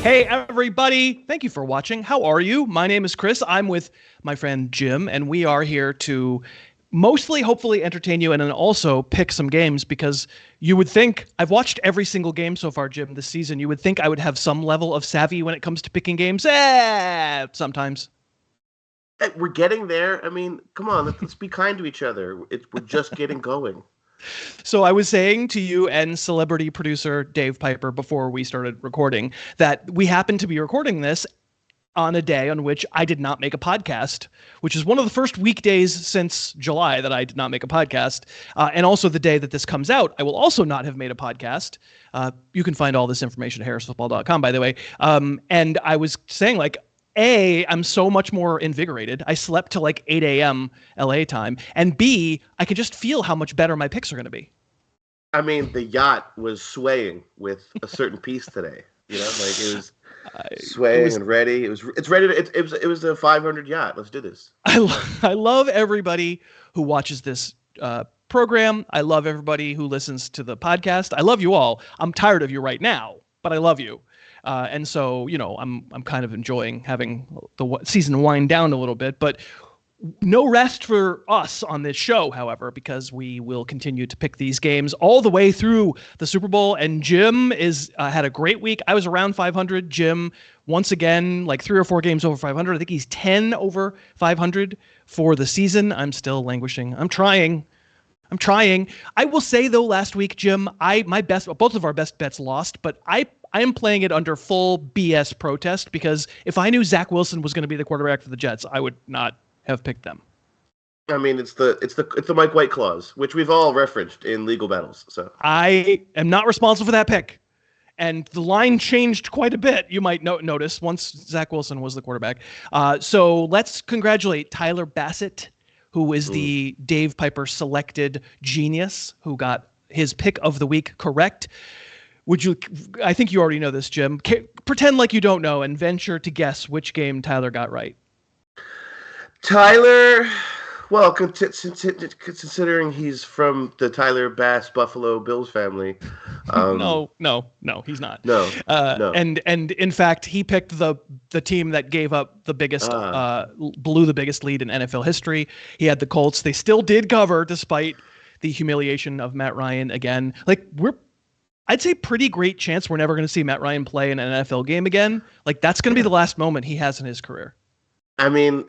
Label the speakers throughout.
Speaker 1: Hey, everybody. Thank you for watching. How are you? My name is Chris. I'm with my friend Jim, and we are here to mostly, hopefully, entertain you and then also pick some games because you would think I've watched every single game so far, Jim, this season. You would think I would have some level of savvy when it comes to picking games. Sometimes.
Speaker 2: Hey, we're getting there. I mean, come on, let's be kind to each other. We're just getting going.
Speaker 1: So I was saying to you and celebrity producer Dave Pyper before we started recording that we happen to be recording this on a day on which I did not make a podcast, which is one of the first weekdays since July that I did not make a podcast. And also the day that this comes out, I will also not have made a podcast. You can find all this information at harrisfootball.com, by the way. And I was saying, like, A, I'm so much more invigorated. I slept till like 8 a.m. LA time. And B, I can just feel how much better my picks are going to be.
Speaker 2: I mean, the yacht was swaying with a certain piece today. You know, like it was swaying and ready. It's ready. It was a 500 yacht. Let's do this.
Speaker 1: I love everybody who watches this program. I love everybody who listens to the podcast. I love you all. I'm tired of you right now, but I love you. And so, you know, I'm kind of enjoying having the season wind down a little bit, but no rest for us on this show, however, because we will continue to pick these games all the way through the Super Bowl. And Jim had a great week. I was around 500. Jim, once again, like 3 or 4 games over 500. I think he's 10 over 500 for the season. I'm still languishing. I'm trying. I will say, though, last week, Jim, both of our best bets lost, but I am playing it under full BS protest because if I knew Zach Wilson was going to be the quarterback for the Jets, I would not have picked them.
Speaker 2: I mean, it's the Mike White clause, which we've all referenced in legal battles. So
Speaker 1: I am not responsible for that pick, and the line changed quite a bit. You might notice once Zach Wilson was the quarterback. So let's congratulate Tyler Bassett, who is the Dave Pyper selected genius who got his pick of the week correct. I think you already know this, Jim. Pretend like you don't know and venture to guess which game Tyler got right.
Speaker 2: Tyler, well, considering he's from the Tyler Bass Buffalo Bills family.
Speaker 1: No, he's not.
Speaker 2: No.
Speaker 1: And in fact, he picked the team that gave up the biggest, blew the biggest lead in NFL history. He had the Colts. They still did cover despite the humiliation of Matt Ryan again. Like I'd say pretty great chance we're never going to see Matt Ryan play in an NFL game again. Like that's going to be the last moment he has in his career.
Speaker 2: I mean,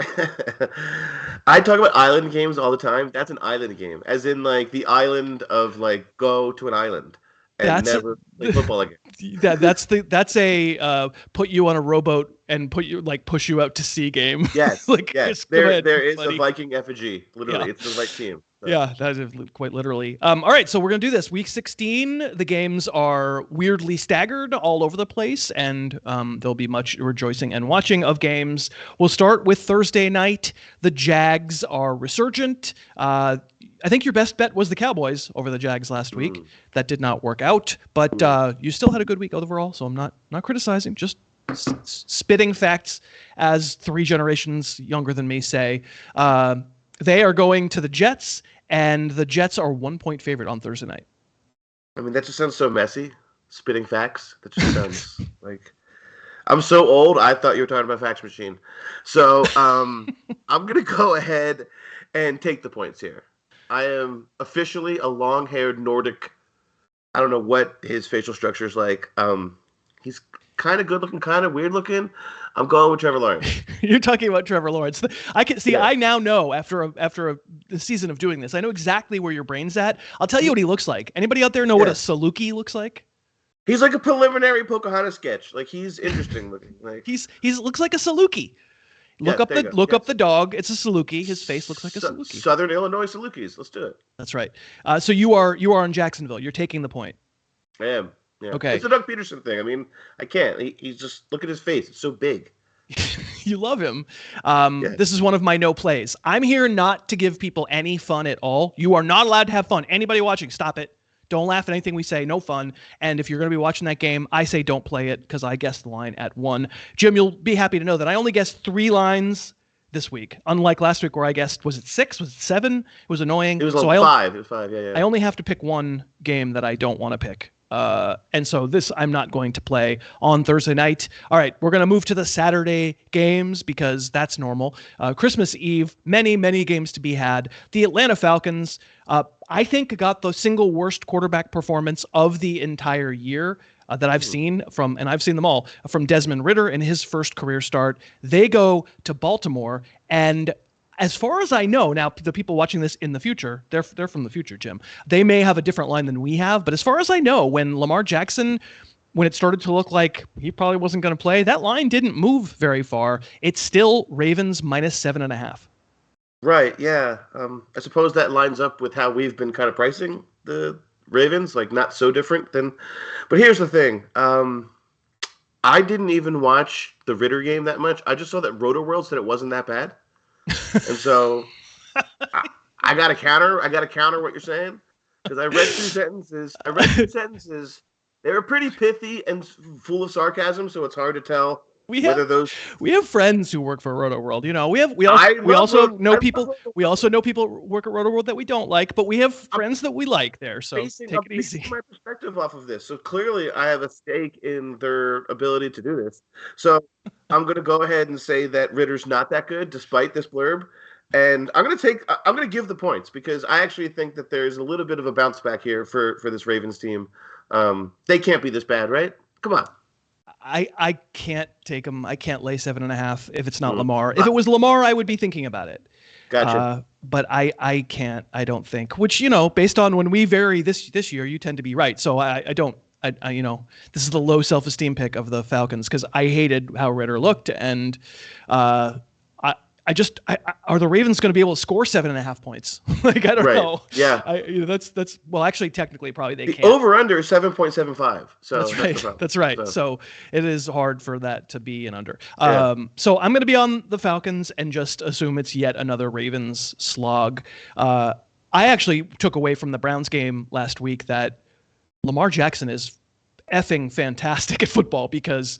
Speaker 2: I talk about island games all the time. That's an island game, as in like the island of like go to an island and never play football again.
Speaker 1: That's a put you on a rowboat and push you out to sea game.
Speaker 2: Yes,
Speaker 1: yes.
Speaker 2: There is a Viking effigy. Literally, It's the right team. So.
Speaker 1: Yeah, that is quite literally. All right, so we're going to do this. Week 16, the games are weirdly staggered all over the place, and there'll be much rejoicing and watching of games. We'll start with Thursday night. The Jags are resurgent. I think your best bet was the Cowboys over the Jags last week. That did not work out, but you still had a good week overall, so I'm not criticizing, just spitting facts as 3 generations younger than me say. They are going to the Jets, and the Jets are 1-point favorite on Thursday night.
Speaker 2: I mean, that just sounds so messy. Spitting facts. That just sounds like... I'm so old, I thought you were talking about fax machine. So I'm going to go ahead and take the points here. I am officially a long-haired Nordic. I don't know what his facial structure is like. He's kind of good-looking, kind of weird-looking. I'm going with Trevor Lawrence.
Speaker 1: You're talking about Trevor Lawrence. I can see. Yeah. I now know after a season of doing this, I know exactly where your brain's at. I'll tell you what he looks like. Anybody out there know what a Saluki looks like?
Speaker 2: He's like a preliminary Pocahontas sketch. Like he's interesting looking. Like
Speaker 1: he's looks like a Saluki. Look up the dog. It's a Saluki. His face looks like a Saluki.
Speaker 2: Southern Illinois Salukis. Let's do it.
Speaker 1: That's right. So you are in Jacksonville. You're taking the point.
Speaker 2: I am. Yeah.
Speaker 1: Okay.
Speaker 2: It's a Doug Peterson thing. I mean, I can't. He's just look at his face. It's so big.
Speaker 1: You love him. This is one of my no plays. I'm here not to give people any fun at all. You are not allowed to have fun. Anybody watching, stop it. Don't laugh at anything we say. No fun. And if you're going to be watching that game, I say don't play it because I guessed the line at 1. Jim, you'll be happy to know that I only guessed 3 lines this week. Unlike last week where I guessed, was it 6? Was it 7? It was annoying.
Speaker 2: It was 5. It was 5. Yeah.
Speaker 1: I only have to pick one game that I don't want to pick. And so this I'm not going to play on Thursday night. All right, we're going to move to the Saturday games because that's normal. Christmas Eve, many, many games to be had. The Atlanta Falcons, I think, got the single worst quarterback performance of the entire year that I've seen and I've seen them all, from Desmond Ridder in his first career start. They go to Baltimore, and as far as I know, now the people watching this in the future, they're from the future, Jim. They may have a different line than we have, but as far as I know, when Lamar Jackson, when it started to look like he probably wasn't going to play, that line didn't move very far. It's still Ravens -7.5.
Speaker 2: Right. Yeah. I suppose that lines up with how we've been kind of pricing the Ravens, like not so different than. But here's the thing. I didn't even watch the Ridder game that much. I just saw that Roto-World said it wasn't that bad. And so I got to counter what you're saying, because I read two sentences. They were pretty pithy and full of sarcasm, so it's hard to tell
Speaker 1: We have friends who work for Roto-World. You know, we also know people who work at Roto-World that we don't like, but we have friends that we like there. So take it easy.
Speaker 2: My perspective off of this. So clearly, I have a stake in their ability to do this. So I'm going to go ahead and say that Ritter's not that good, despite this blurb. And I'm going to give the points, because I actually think that there's a little bit of a bounce back here for this Ravens team. They can't be this bad, right? Come on.
Speaker 1: I can't take them. I can't lay 7.5 if it's not Lamar. If it was Lamar, I would be thinking about it.
Speaker 2: Gotcha.
Speaker 1: But I can't. I don't think. Which, you know, based on when we vary this year, you tend to be right. So I don't. You know, this is the low self-esteem pick of the Falcons, because I hated how Ridder looked, and are the Ravens going to be able to score 7.5 points? Like, I don't know.
Speaker 2: Yeah.
Speaker 1: That's well, actually, technically, probably they can't.
Speaker 2: Over under is 7.75. So
Speaker 1: that's right. That's right. So it is hard for that to be an under.
Speaker 2: Yeah.
Speaker 1: So I'm going to be on the Falcons and just assume it's yet another Ravens slog. I actually took away from the Browns game last week that Lamar Jackson is effing fantastic at football, because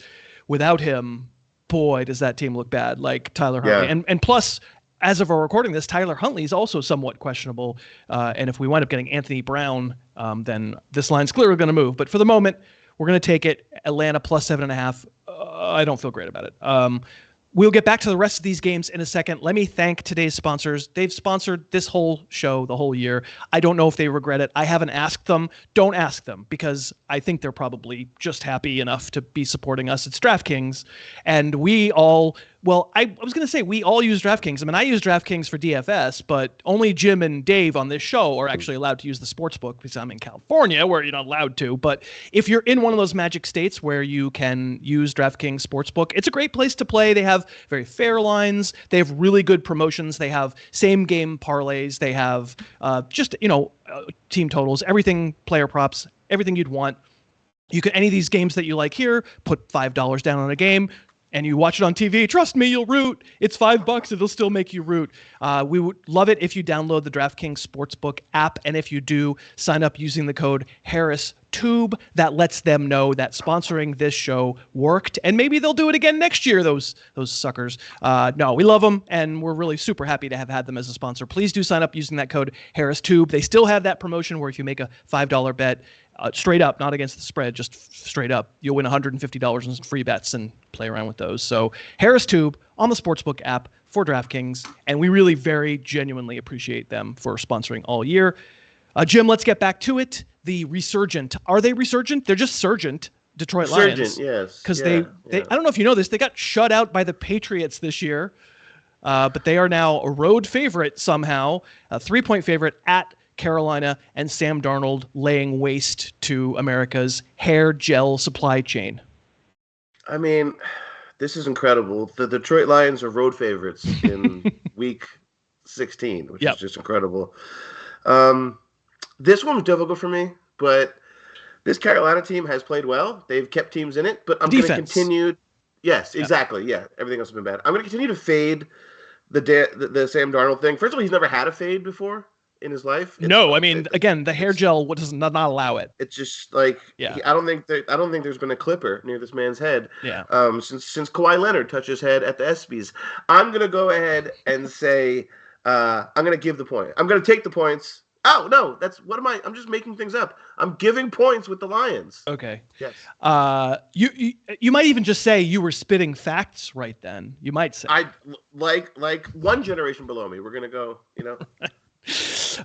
Speaker 1: without him, boy, does that team look bad. Like Tyler Huntley.
Speaker 2: Yeah.
Speaker 1: And plus, as of our recording this, Tyler Huntley is also somewhat questionable. And if we wind up getting Anthony Brown, then this line's clearly going to move. But for the moment, we're going to take it. Atlanta +7.5. I don't feel great about it. We'll get back to the rest of these games in a second. Let me thank today's sponsors. They've sponsored this whole show the whole year. I don't know if they regret it. I haven't asked them. Don't ask them, because I think they're probably just happy enough to be supporting us. It's DraftKings. And we all, well, I was going to say we all use DraftKings. I mean, I use DraftKings for DFS, but only Jim and Dave on this show are actually allowed to use the sportsbook, because I'm in California where you're not allowed to. But if you're in one of those magic states where you can use DraftKings Sportsbook, it's a great place to play. They have very fair lines. They have really good promotions. They have same game parlays. They have team totals, everything, player props, everything you'd want. You can, any of these games that you like here, put $5 down on a game, and you watch it on TV. Trust me, you'll root. It's $5. It'll still make you root. We would love it if you download the DraftKings Sportsbook app. And if you do, sign up using the code HarrisTube. That lets them know that sponsoring this show worked. And maybe they'll do it again next year, those suckers. No, we love them, and we're really super happy to have had them as a sponsor. Please do sign up using that code HarrisTube. They still have that promotion where if you make a $5 bet, straight up, not against the spread, just straight up, you'll win $150 in free bets and play around with those. So HarrisTube on the Sportsbook app for DraftKings, and we really very genuinely appreciate them for sponsoring all year. Jim, let's get back to it. The resurgent. Are they resurgent? They're just surgent Detroit Lions.
Speaker 2: Yes.
Speaker 1: Because they I don't know if you know this, they got shut out by the Patriots this year, but they are now a road favorite somehow, a 3-point favorite at Carolina, and Sam Darnold laying waste to America's hair gel supply chain.
Speaker 2: I mean, this is incredible. The Detroit Lions are road favorites in week 16, which is just incredible. This one was difficult for me, but this Carolina team has played well. They've kept teams in it, but I'm going to continue. Yes, exactly. Yeah, everything else has been bad. I'm going to continue to fade the Sam Darnold thing. First of all, he's never had a fade before in his life. Again, the hair gel does not allow it. It's just like, I don't think there's been a clipper near this man's head. Yeah. Since Kawhi Leonard touched his head at the ESPYs. I'm gonna go ahead and say I'm gonna give the point. I'm gonna take the points. Oh no, I'm just making things up. I'm giving points with the Lions.
Speaker 1: Okay.
Speaker 2: Yes.
Speaker 1: You might even just say you were spitting facts right then. You might say.
Speaker 2: I like one generation below me. We're gonna go,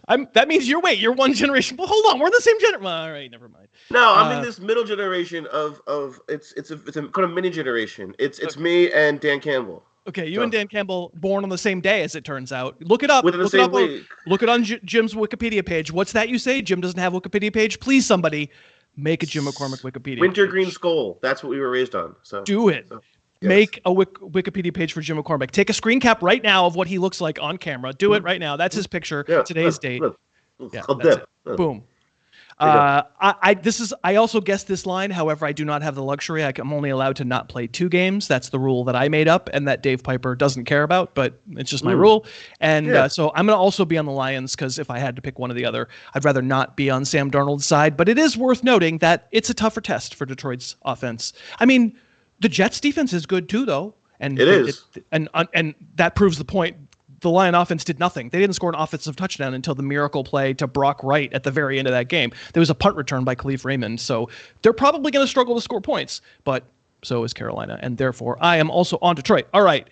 Speaker 1: That means you're one generation. Well, hold on, we're in the same generation. Well, all right, never mind.
Speaker 2: No, I'm in this middle generation of it's a kind of mini generation. It's me and Dan Campbell.
Speaker 1: Okay, you and Dan Campbell born on the same day, as it turns out. Look it up.
Speaker 2: Within the same week.
Speaker 1: Look it on Jim's Wikipedia page. What's that you say? Jim doesn't have a Wikipedia page? Please, somebody, make a Jim McCormick Wikipedia
Speaker 2: Wintergreen
Speaker 1: page.
Speaker 2: Skull. That's what we were raised on. So
Speaker 1: do it.
Speaker 2: So, yes.
Speaker 1: Make a Wikipedia page for Jim McCormick. Take a screen cap right now of what he looks like on camera. Do it right now. That's his picture. Today's date. Yeah, that's it. Boom. I also guessed this line. However, I do not have the luxury. I'm only allowed to not play 2 games. That's the rule that I made up and that Dave Pyper doesn't care about, but it's just my rule. And so I'm going to also be on the Lions because if I had to pick one or the other, I'd rather not be on Sam Darnold's side. But it is worth noting that it's a tougher test for Detroit's offense. I mean, the Jets defense is good too, though. And
Speaker 2: it is.
Speaker 1: And that proves the point. The Lion offense did nothing. They didn't score an offensive touchdown until the miracle play to Brock Wright at the very end of that game. There was a punt return by Khalif Raymond. So they're probably going to struggle to score points, but so is Carolina. And therefore, I am also on Detroit. All right.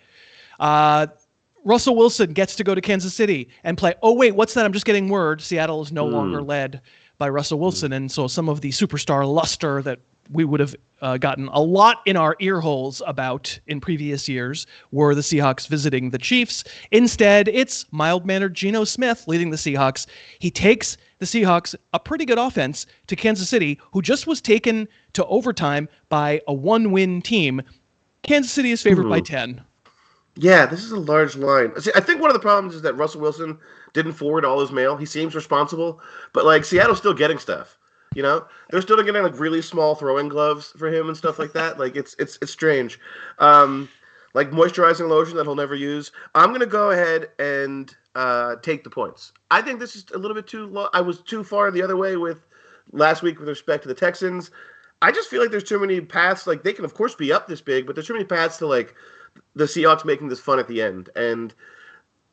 Speaker 1: Russell Wilson gets to go to Kansas City and play. Oh, wait, what's that? I'm just getting word. Seattle is no longer led by Russell Wilson. And so some of the superstar luster that we would have gotten a lot in our ear holes about in previous years were the Seahawks visiting the Chiefs. Instead, it's mild-mannered Geno Smith leading the Seahawks. He takes the Seahawks, a pretty good offense, to Kansas City, who just was taken to overtime by a 1-win team. Kansas City is favored by 10.
Speaker 2: Yeah, this is a large line. See, I think one of the problems is that Russell Wilson didn't forward all his mail. He seems responsible, but Seattle's still getting stuff. They're still getting really small throwing gloves for him and stuff like that. It's strange. Moisturizing lotion that he'll never use. I'm gonna go ahead and take the points. I think this is a little bit too low. I was too far the other way with last week with respect to the Texans. I just feel like there's too many paths. They can of course be up this big, but there's too many paths to the Seahawks making this fun at the end. And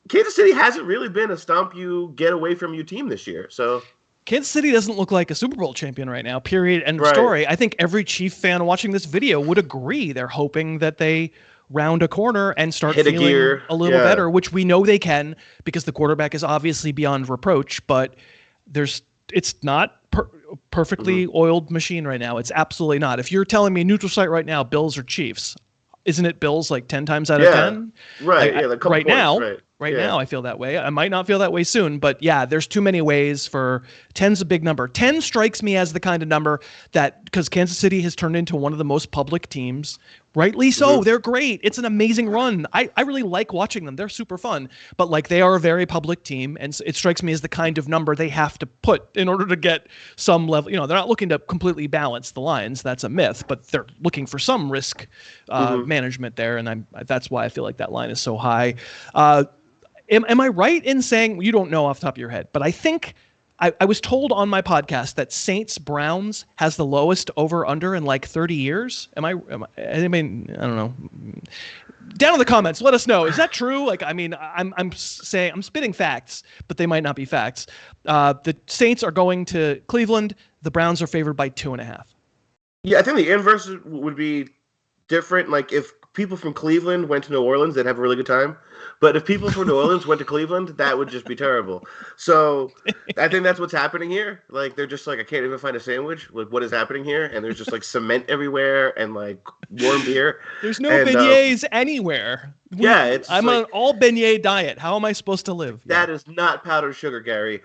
Speaker 2: Kansas City hasn't really been a stomp you get away from you team this year. So.
Speaker 1: Kansas City doesn't look like a Super Bowl champion right now, period, end of story. I think every Chief fan watching this video would agree. They're hoping that they round a corner and start feeling a little better, which we know they can because the quarterback is obviously beyond reproach, but it's not perfectly oiled machine right now. It's absolutely not. If you're telling me neutral site right now, Bills or Chiefs, isn't it Bills 10 times out of 10?
Speaker 2: Right.
Speaker 1: Right now. Right now, I feel that way. I might not feel that way soon, but yeah, there's too many ways for 10's a big number. 10 strikes me as the kind of number that, because Kansas City has turned into one of the most public teams, rightly so. They're great. It's an amazing run. I really like watching them. They're super fun, but they are a very public team, and it strikes me as the kind of number they have to put in order to get some level. They're not looking to completely balance the Lions. That's a myth, but they're looking for some risk management there, and that's why I feel like that line is so high. Am I right in saying, you don't know off the top of your head, but I think I was told on my podcast that Saints Browns has the lowest over under in 30 years. I don't know. Down in the comments, let us know. Is that true? I'm saying, I'm spitting facts, but they might not be facts. The Saints are going to Cleveland. The Browns are favored by 2.5.
Speaker 2: Yeah, I think the inverse would be different. If people from Cleveland went to New Orleans, they'd have a really good time. But if people from New Orleans went to Cleveland, that would just be terrible. So I think that's what's happening here. They're just I can't even find a sandwich. What is happening here? And there's just cement everywhere and warm beer. There's no
Speaker 1: beignets anywhere. I'm on an all beignet diet. How am I supposed to live?
Speaker 2: That is not powdered sugar, Gary.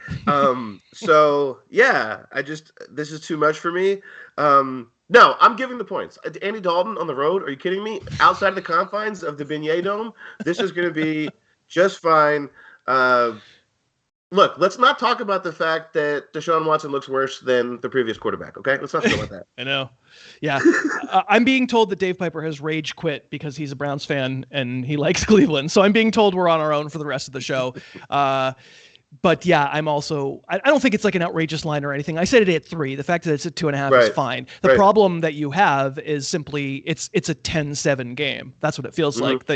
Speaker 2: So yeah, this is too much for me. No, I'm giving the points. Andy Dalton on the road, are you kidding me? Outside of the confines of the Beignet Dome, this is going to be just fine. Look, let's not talk about the fact that Deshaun Watson looks worse than the previous quarterback, okay? Let's not talk about that.
Speaker 1: I know. Yeah. I'm being told that Dave Pyper has rage quit because he's a Browns fan and he likes Cleveland. So I'm being told we're on our own for the rest of the show. But yeah, I'm also, I don't think it's like an outrageous line or anything. I said it at 3. The fact that it's at 2.5 is fine. The problem that you have is simply it's a 10-7 game. That's what it feels like.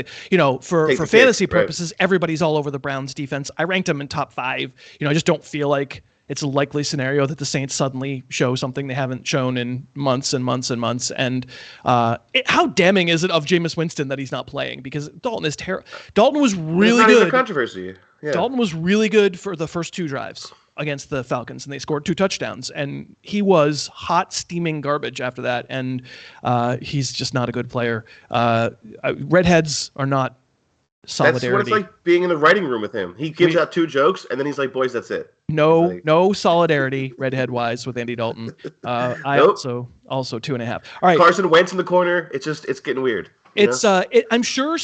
Speaker 1: For fantasy purposes, everybody's all over the Browns defense. I ranked them in top 5. I just don't feel like it's a likely scenario that the Saints suddenly show something they haven't shown in months and months and months. And how damning is it of Jameis Winston that he's not playing? Because Dalton is terrible. Dalton was really good.
Speaker 2: A controversy. Yeah.
Speaker 1: Dalton was really good for the first 2 drives against the Falcons, and they scored 2 touchdowns. And he was hot, steaming garbage after that. And he's just not a good player. Redheads are not solidarity.
Speaker 2: That's what it's like being in the writing room with him. He gives out 2 jokes, and then he's like, "Boys, that's it."
Speaker 1: No solidarity, redhead wise, with Andy Dalton. I also 2.5. All right,
Speaker 2: Carson Wentz in the corner. It's getting weird.
Speaker 1: I'm sure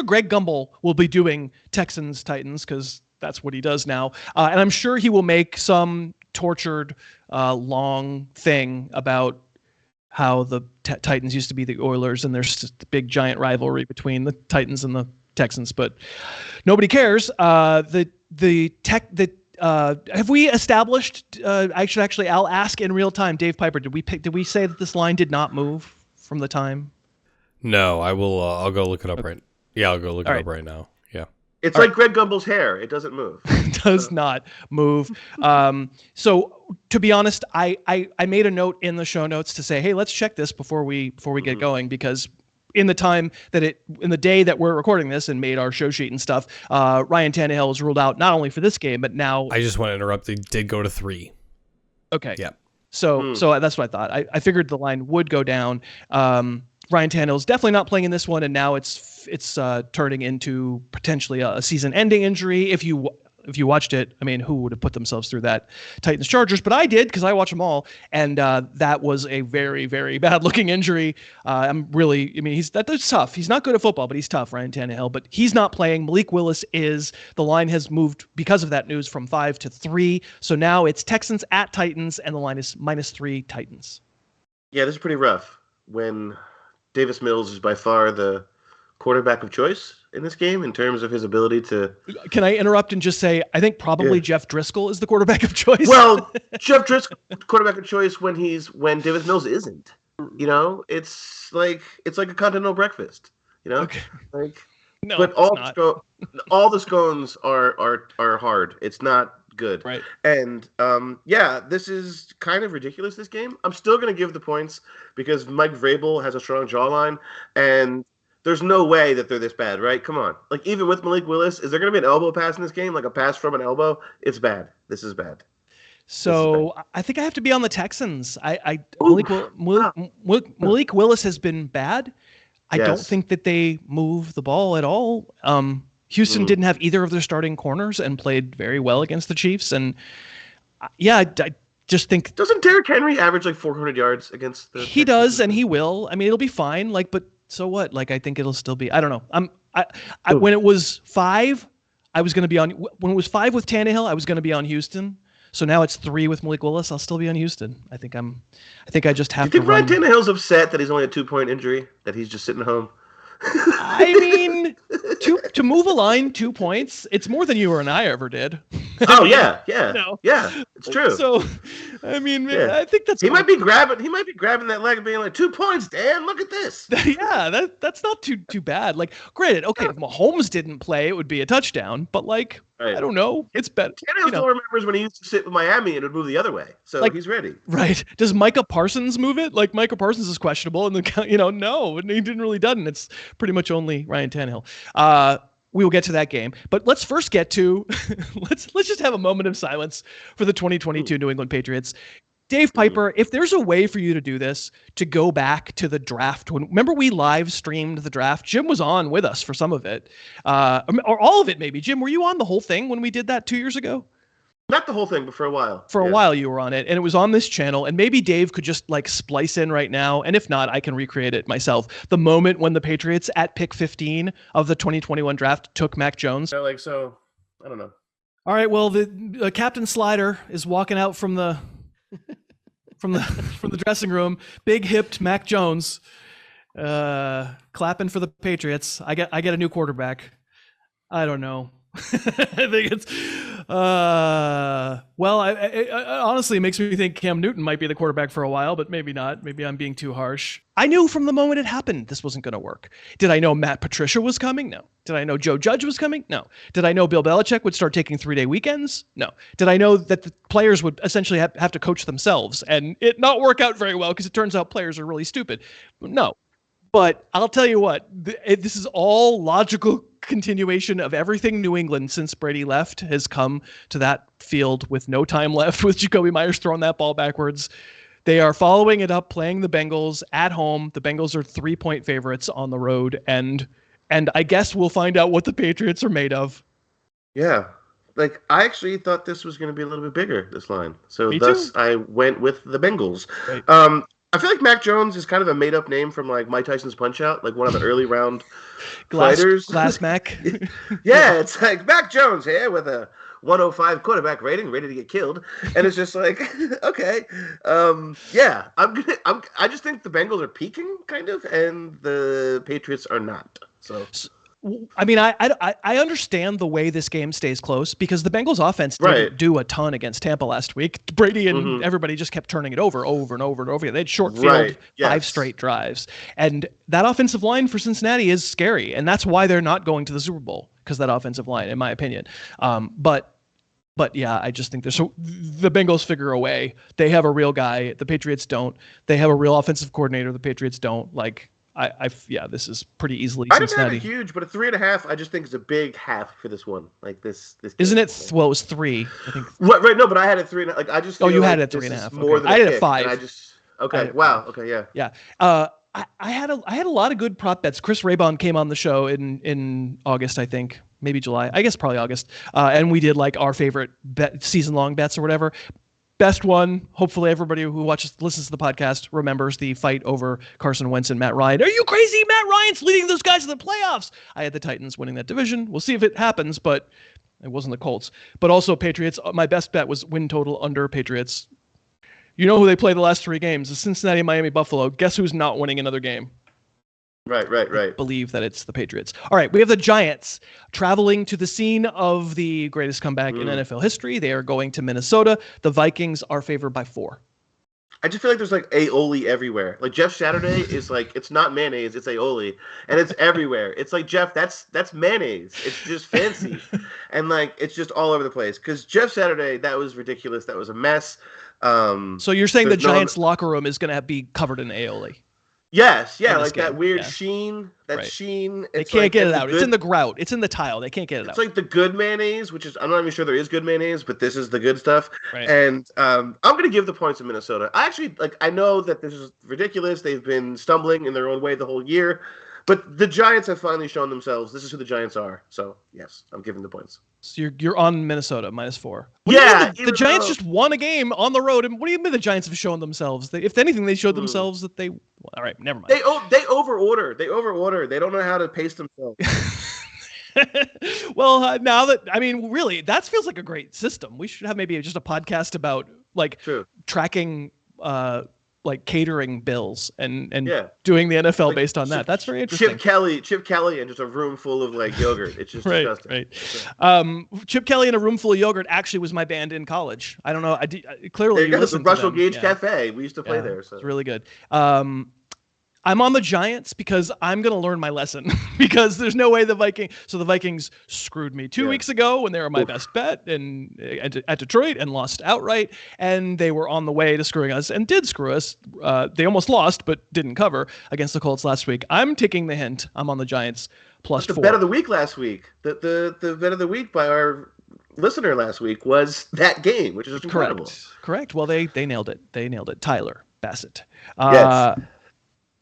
Speaker 1: Greg Gumbel will be doing Texans Titans because that's what he does now, and I'm sure he will make some tortured long thing about how the Titans used to be the Oilers, and there's just a big giant rivalry between the Titans and the Texans, but nobody cares. Have we established? I'll ask in real time. Dave Pyper, did we say that this line did not move from the time?
Speaker 3: No, I will. I'll go look it up right. Yeah, I'll go look it up right now. Yeah,
Speaker 2: it's like Greg Gumbel's hair; it doesn't move.
Speaker 1: It does not move. So to be honest, I made a note in the show notes to say, hey, let's check this before we get going, because in the day that we're recording this and made our show sheet and stuff, Ryan Tannehill was ruled out not only for this game, but now.
Speaker 3: I just want to interrupt. They did go to 3.
Speaker 1: Okay.
Speaker 3: Yeah.
Speaker 1: So that's what I thought. I figured the line would go down. Ryan Tannehill's definitely not playing in this one, and now it's turning into potentially a season-ending injury. If you watched it, I mean, who would have put themselves through that Titans Chargers? But I did, because I watch them all, and that was a very, very bad-looking injury. That's tough. He's not good at football, but he's tough, Ryan Tannehill. But he's not playing. Malik Willis is. The line has moved because of that news from 5 to 3. So now it's Texans at Titans, and the line is -3 Titans.
Speaker 2: Yeah, this is pretty rough when Davis Mills is by far the quarterback of choice in this game in terms of his ability to.
Speaker 1: Can I interrupt and just say I think probably Jeff Driscoll is the quarterback of choice?
Speaker 2: Well, Jeff Driscoll quarterback of choice when Davis Mills isn't. It's like a continental breakfast.
Speaker 1: Okay. No,
Speaker 2: but all the scones are hard. It's not good.
Speaker 1: Right.
Speaker 2: And this is kind of ridiculous, this game. I'm still going to give the points because Mike Vrabel has a strong jawline, and there's no way that they're this bad, right? Come on. Like, even with Malik Willis, is there going to be an elbow pass in this game? Like a pass from an elbow? It's bad. This is bad.
Speaker 1: So I think I have to be on the Texans. Malik Willis has been bad. I don't think that they move the ball at all. Houston didn't have either of their starting corners and played very well against the Chiefs. And I just think.
Speaker 2: Doesn't Derrick Henry average like 400 yards against the Texans?
Speaker 1: He does, and he will. I mean, it'll be fine. But so what? I think it'll still be. I don't know. When it was 5, I was going to be on. When it was 5 with Tannehill, I was going to be on Houston. So now it's 3 with Malik Willis. I'll still be on Houston. I think I just have to.
Speaker 2: Do you think Ryan Tannehill's upset that he's only a 2-point injury, that he's just sitting home?
Speaker 1: I mean, to move a line 2 points, it's more than you or I ever did.
Speaker 2: Yeah, it's true.
Speaker 1: So, I mean, I think that's.
Speaker 2: He might be grabbing that leg and being like, 2 points, Dan. Look at this.
Speaker 1: That's not too bad. Like, granted, okay, if Mahomes didn't play, it would be a touchdown. But I don't know. It's better.
Speaker 2: Tannehill still remembers when he used to sit with Miami and it would move the other way. So he's ready.
Speaker 1: Right. Does Micah Parsons move it? Micah Parsons is questionable, and no, and he didn't really done. It's pretty much only Ryan Tannehill. We will get to that game, but let's first get to let's just have a moment of silence for the 2022 New England Patriots. Dave Pyper, if there's a way for you to do this, to go back to the draft, remember we live streamed the draft? Jim was on with us for some of it, or all of it maybe. Jim, were you on the whole thing when we did that 2 years ago?
Speaker 2: Not the whole thing, but for a while.
Speaker 1: For a while you were on it, and it was on this channel, and maybe Dave could just splice in right now, and if not, I can recreate it myself. The moment when the Patriots at pick 15 of the 2021 draft took Mac Jones.
Speaker 2: I don't know.
Speaker 1: All right, well, the Captain Slider is walking out from the from the dressing room, big hipped Mac Jones, clapping for the Patriots. I get a new quarterback. I don't know. I think it's Well, I honestly, it makes me think Cam Newton might be the quarterback for a while, but maybe not. Maybe I'm being too harsh. I knew from the moment it happened this wasn't going to work. Did I know Matt Patricia was coming? No. Did I know Joe Judge was coming? No. Did I know Bill Belichick would start taking 3-day weekends? No. Did I know that the players would essentially have to coach themselves and it not work out very well because it turns out players are really stupid? No. But I'll tell you what, this is all logical continuation of everything New England since Brady left has come to that field with no time left, with Jacoby Myers throwing that ball backwards. They are following it up, playing the Bengals at home. The Bengals are 3-point favorites on the road, and I guess we'll find out what the Patriots are made of.
Speaker 2: Yeah. Like, I actually thought this was going to be a little bit bigger, this line. So
Speaker 1: Me
Speaker 2: thus
Speaker 1: too.
Speaker 2: I went with the Bengals.
Speaker 1: Right.
Speaker 2: I feel like Mac Jones is kind of a made-up name from, like, Mike Tyson's Punch-Out, like one of the early round fighters.
Speaker 1: Glass Mac.
Speaker 2: Yeah, it's like Mac Jones here with a 105 quarterback rating, ready to get killed. And it's just like, okay. Yeah, I just think the Bengals are peaking, kind of, and the Patriots are not. So
Speaker 1: I mean, I understand the way this game stays close because the Bengals offense didn't do a ton against Tampa last week. Brady and everybody just kept turning it over and over and over again. They had short field 5 straight drives. And that offensive line for Cincinnati is scary. And that's why they're not going to the Super Bowl, because that offensive line, in my opinion. But yeah, I just think the Bengals figure a way. They have a real guy. The Patriots don't. They have a real offensive coordinator. The Patriots don't. Like, yeah, this is pretty easily Cincinnati.
Speaker 2: I didn't have it huge, but a 3.5, I just think is a big half for this one. Like this
Speaker 1: isn't it? Well, it was 3, I think.
Speaker 2: Right. No, but I had it 3. Like I just.
Speaker 1: You had
Speaker 2: like
Speaker 1: it 3.5.
Speaker 2: More than
Speaker 1: I had it 5.
Speaker 2: I just. Okay. Wow. Okay. Yeah.
Speaker 1: Yeah. I had a lot of good prop bets. Chris Raybon came on the show in August, I think, maybe July. I guess probably August. And we did like our favorite season-long bets or whatever. Best one, hopefully everybody who listens to the podcast remembers the fight over Carson Wentz and Matt Ryan. Are you crazy? Matt Ryan's leading those guys to the playoffs. I had the Titans winning that division. We'll see if it happens, but it wasn't the Colts. But also Patriots. My best bet was win total under Patriots. You know who they play the last 3 games? The Cincinnati, Miami, Buffalo. Guess who's not winning another game?
Speaker 2: Right.
Speaker 1: I believe that it's the Patriots. All right, we have the Giants traveling to the scene of the greatest comeback in NFL history. They are going to Minnesota. The Vikings are favored by 4.
Speaker 2: I just feel like there's like aioli everywhere. Like Jeff Saturday is like, it's not mayonnaise, it's aioli, and it's everywhere. It's like, Jeff, that's mayonnaise. It's just fancy, and like it's just all over the place. Because Jeff Saturday, that was ridiculous. That was a mess.
Speaker 1: So you're saying the Giants locker room is going to be covered in aioli?
Speaker 2: Yes, yeah, like that weird sheen. Sheen.
Speaker 1: They can't get it out. It's in the grout. It's in the tile. They can't get it out.
Speaker 2: It's like the good mayonnaise, which is, I'm not even sure there is good mayonnaise, but this is the good stuff.
Speaker 1: Right.
Speaker 2: And I'm going to give the points to Minnesota. I actually, I know that this is ridiculous. They've been stumbling in their own way the whole year. But the Giants have finally shown themselves. This is who the Giants are. So, yes, I'm giving the points.
Speaker 1: So you're on Minnesota, -4. The Giants just won a game on the road. And what do you mean the Giants have shown themselves? If anything, they showed themselves that they... All right, never mind.
Speaker 2: They overorder. They don't know how to pace themselves.
Speaker 1: Well, now that... I mean, really, that feels like a great system. We should have maybe just a podcast about, tracking... catering bills and doing the NFL based on that. That's very interesting.
Speaker 2: Chip Kelly and just a room full of yogurt. It's just disgusting.
Speaker 1: Right. Chip Kelly in a room full of yogurt actually was my band in college. I don't know. Clearly you listened to them.
Speaker 2: The Russell Gage Cafe. We used to play there. So
Speaker 1: it's really good. I'm on the Giants because I'm going to learn my lesson because there's no way the Vikings screwed me 2 weeks ago when they were my best bet at Detroit and lost outright. And they were on the way to screwing us and did screw us. They almost lost, but didn't cover against the Colts last week. I'm taking the hint. I'm on the Giants +4.
Speaker 2: The bet of the week last week, the bet of the week by our listener last week was that game, which is incredible.
Speaker 1: Correct. Well, they nailed it. Tyler Bassett.
Speaker 2: Yes.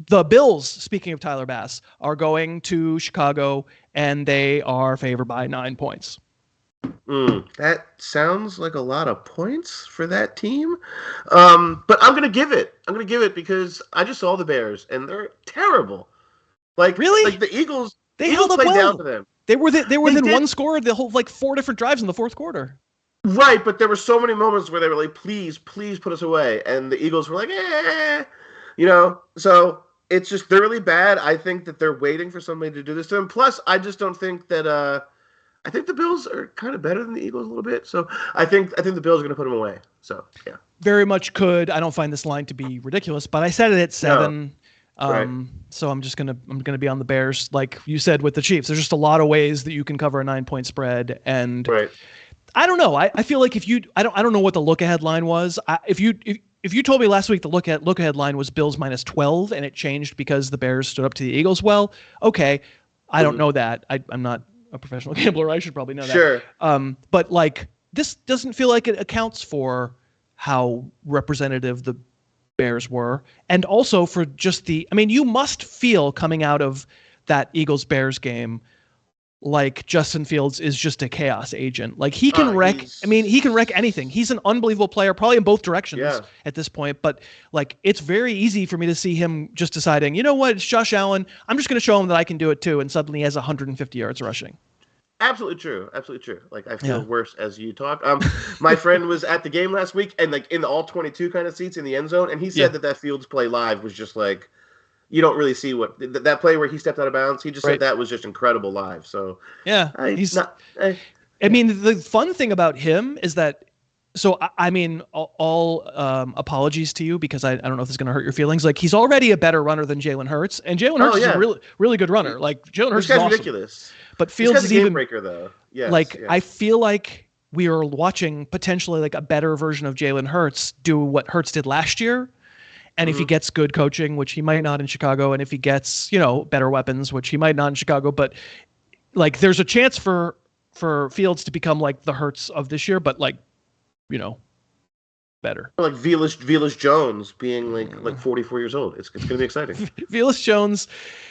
Speaker 1: The Bills, speaking of Tyler Bass, are going to Chicago, and they are favored by 9 points.
Speaker 2: That sounds like a lot of points for that team. But I'm going to give it. Because I just saw the Bears, and they're terrible.
Speaker 1: Really?
Speaker 2: The Eagles,
Speaker 1: they held up
Speaker 2: played
Speaker 1: well.
Speaker 2: down to them.
Speaker 1: They were within one score the whole 4 different drives in the fourth quarter.
Speaker 2: Right, but there were so many moments where they were like, please put us away. And the Eagles were like, So it's just, they're really bad. I think that they're waiting for somebody to do this to them. Plus, I just don't think that I think the Bills are kind of better than the Eagles a little bit. So I think the Bills are going to put them away. So yeah,
Speaker 1: very much could. I don't find this line to be ridiculous, but I said it at 7.
Speaker 2: No. Right.
Speaker 1: So I'm gonna be on the Bears, like you said with the Chiefs. There's just a lot of ways that you can cover a 9-point spread, and
Speaker 2: right.
Speaker 1: I don't know. I feel like I don't know what the look ahead line was. If you told me last week the look ahead line was Bills -12 and it changed because the Bears stood up to the Eagles, well, okay, I don't know that. I'm not a professional gambler. I should probably know that.
Speaker 2: Sure.
Speaker 1: But like this doesn't feel like it accounts for how representative the Bears were, and also for just you must feel coming out of that Eagles-Bears game like Justin Fields is just a chaos agent. Like he can wreck. He can wreck anything. He's an unbelievable player, probably in both directions at this point. But like, it's very easy for me to see him just deciding, you know what, it's Josh Allen. I'm just going to show him that I can do it too, and suddenly he has 150 yards rushing.
Speaker 2: Absolutely true. Absolutely true. Like I feel worse as you talk. My friend was at the game last week, and like in the all 22 kind of seats in the end zone, and he said that Fields play live was just like. You don't really see what that play where he stepped out of bounds. He just said that was just incredible live. So
Speaker 1: he's not. The fun thing about him is that. So all apologies to you because I don't know if this is going to hurt your feelings. Like he's already a better runner than Jalen Hurts, and Jalen Hurts is a really really good runner. Like Jalen Hurts is awesome.
Speaker 2: Ridiculous.
Speaker 1: But Fields is even
Speaker 2: breaker though. Yes,
Speaker 1: I feel like we are watching potentially like a better version of Jalen Hurts do what Hurts did last year. And if he gets good coaching, which he might not in Chicago, and if he gets, better weapons, which he might not in Chicago, but like there's a chance for Fields to become like the Hurts of this year, but like, better.
Speaker 2: Like Velus Jones being like 44 years old. It's going to be exciting.
Speaker 1: Velus Jones,